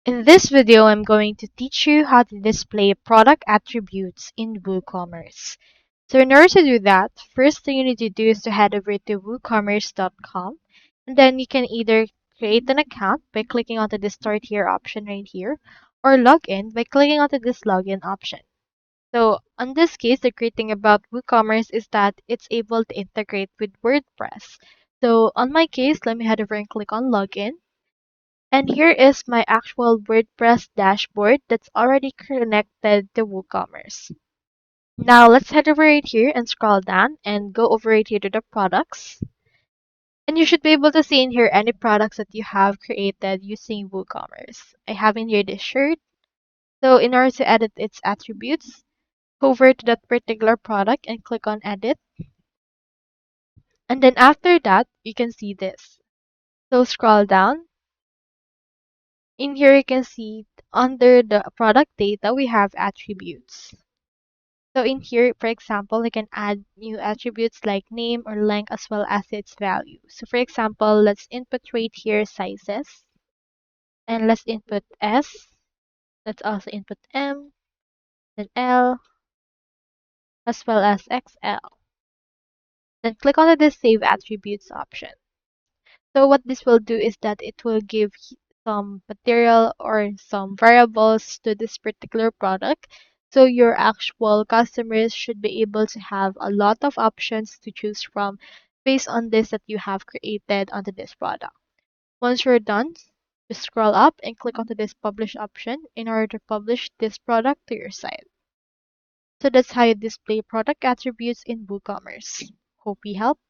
In this video, I'm going to teach you how to display product attributes in WooCommerce. So in order to do that, first thing you need to do is to head over to woocommerce.com, and then you can either create an account by clicking onto the Start Here option right here, or log in by clicking onto this login option. So on this case, the great thing about WooCommerce is that it's able to integrate with WordPress. So on my case, let me head over and click on login. And here is my actual WordPress dashboard that's already connected to WooCommerce. Now let's head over right here and scroll down and go over right here to the products. And you should be able to see in here any products that you have created using WooCommerce. I have in here this shirt. So in order to edit its attributes, go over to that particular product and click on edit. And then after that, you can see this. So scroll down. In here, you can see under the product data, we have attributes. So in here, for example, we can add new attributes like name or length as well as its value. So for example, let's input right here sizes and let's input S. Let's also input M, then L, as well as XL. Then click on the Save Attributes option. So what this will do is that it will give some material or some variables to this particular product. So your actual customers should be able to have a lot of options to choose from based on this that you have created onto this product. Once you're done, just scroll up and click onto this publish option in order to publish this product to your site. So that's how you display product attributes in WooCommerce. Hope we helped.